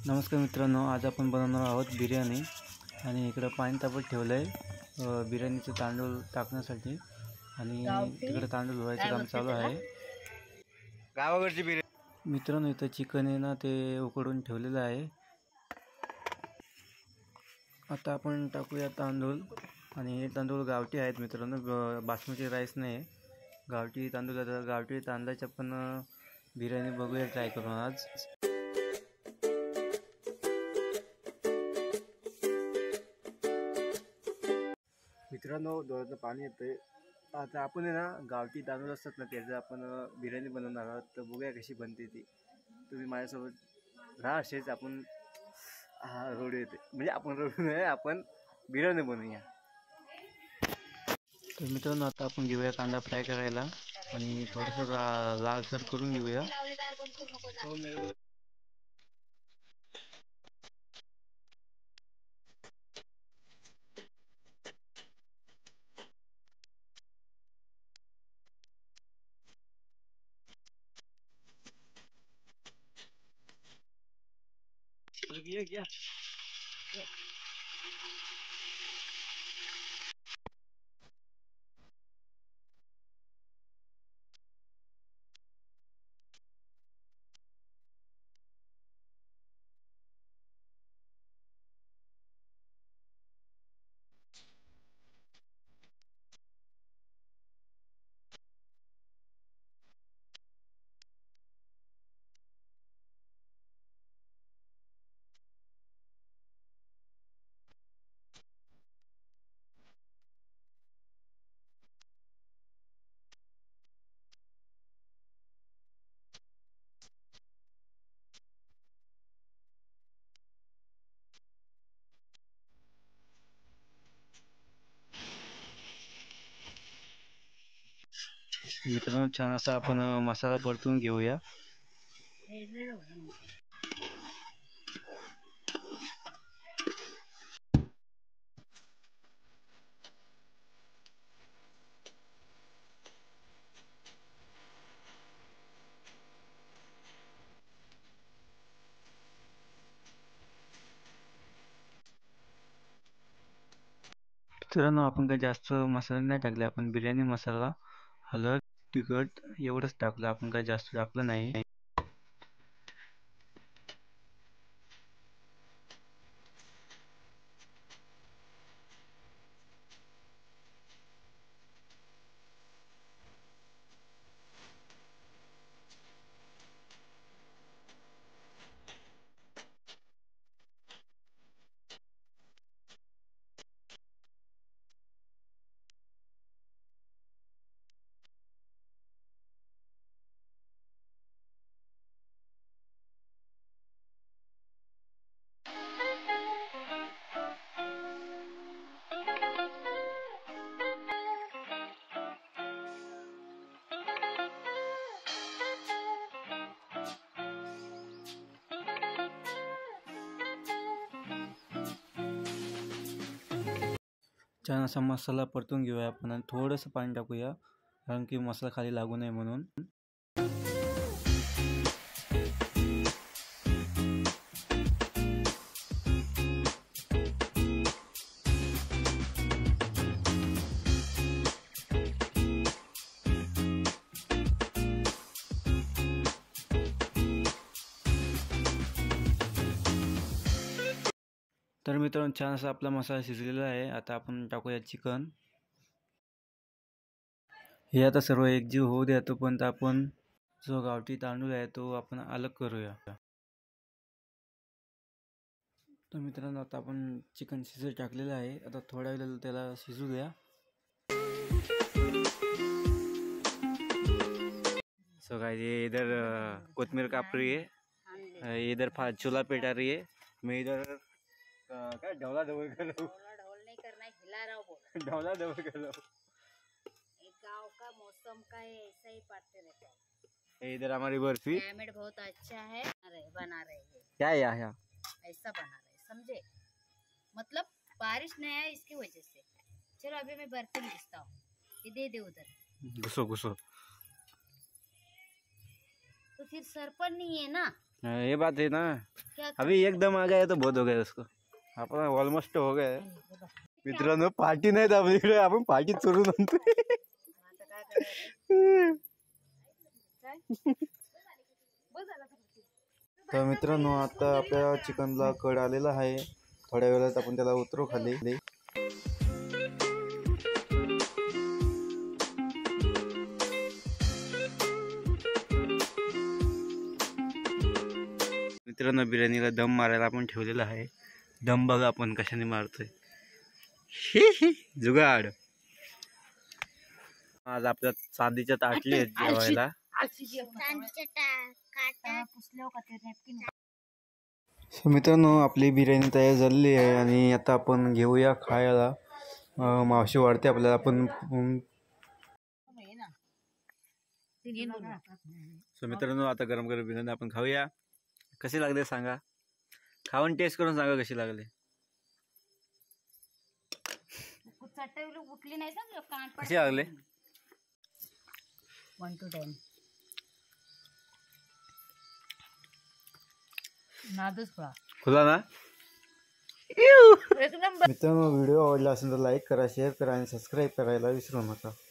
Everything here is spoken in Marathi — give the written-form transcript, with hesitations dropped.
नमस्कार मित्रांनो, आज आपण बनवणार आहोत बिर्याणी आणि इकडं पाणी तापत ठेवलं आहे बिर्याणीचं तांदूळ टाकण्यासाठी आणि तिकडे तांदूळ धुवायचं काम चालू आहे. गावाकडची बिर्याणी मित्रांनो, इथं चिकन आहे ना ते उकडून ठेवलेलं आहे. आता आपण टाकूया तांदूळ आणि हे तांदूळ गावठी आहेत मित्रांनो, बासमती राईस नाही, गावठी तांदूळ. आता गावठी तांदळाच्या पण बिर्याणी बघूया ट्राय करून आज. मित्रांनो, डोळ्यातनं पाणी येतंय. आता आपण आहे ना गावठी तांदूळ असतात ना त्याचं आपण बिर्याणी बनवणार आहोत. तर बघूया कशी बनते ती. तुम्ही माझ्यासोबत राहा, असेच आपण रोड येते म्हणजे आपण रोड नाही, आपण बिर्याणी बनवूया. तर मित्रांनो, आता आपण घेऊया कांदा फ्राय करायला आणि थोडंसं लालसर करून घेऊया. मित्रांनो, छान असा आपण मसाला परतून घेऊया. मित्रांनो, आपण काही जास्त मसाला नाही टाकले. आपण बिर्याणी मसाला, हळद, तिखट एवढंच टाकलं. आपण काही जास्त टाकलं नाही. छान असा मसाला परतून घेऊया आपण आणि थोडंसं पाणी टाकूया, कारण की मसाला खाली लागू नये म्हणून. तर मित्रांनो, छान असा आपला मसाला शिजलेला आहे. आता आपण टाकूया चिकन. हे आता सर्व एकजीव होऊ द्या, तोपर्यंत आपण जो गावठी तांदूळ आहे तो आपण अलग करूया. तर मित्रांनो, आता आपण चिकन शिजत टाकलेलं आहे. आता थोड्या वेळेला त्याला शिजू द्या. सो गाइस, ये इधर कोथमीर काप रही है, इधर चूल्हा पेटा रही है, मैं इधर क्या ढवला ढवल कर रहा हूँ. ढोल नहीं करना है, हिला रहा हूँ. ढवला ढवल कर रहा हूँ. एक गांव का मौसम का है, ऐसा ही पाते रहता है. इधर हमारी बर्फी क्लाइमेट बहुत अच्छा है. बना रहे हैं. क्या है यहाँ ऐसा बना रहे, समझे? मतलब बारिश नहीं है इसकी वजह से. चलो अभी मैं बर्तन घिसता हूँ, ये दे दे उधर. घुसो घुसो. तो फिर सर पर नहीं है ना. ये बात है ना, क्या अभी एकदम आ गया तो बहुत हो गया उसको. आपण ऑलमोस्ट हो गया. मित्रांनो पार्टी नाही दाबली इकडे, आपण पार्टी चोरून आणतोय. आता काय करायचं? काय? बस झालं आता. तर मित्रांनो आता आपल्या चिकनला कड आलेला आहे. थोड्या वेळात आपण त्याला उतरू खाली. मित्रांनो बिर्याणीला दम मारायला आपण ठेवलेला आहे. दम बघा आपण कशाने मारतोय. जुगाड. आज आपल्या चांदीच्या ताटली आहेत जेवायला. मित्रांनो आपली बिर्याणी तयार झालेली आहे आणि आता आपण घेऊया खायला. मावशी वाढते आपल्याला. आपण मित्रांनो आता गरम गरम बिर्याणी आपण खाऊया. कशी लागले सांगा. खाऊन टेस्ट करून सांगा कशी लागले. कशी लागले. 1 to 10. नादच पळा. खुला ना. एक नंबर. मित्रांनो व्हिडिओ आवडला असेल तर लाईक करा, शेअर करा आणि सबस्क्राईब करायला विसरू नका.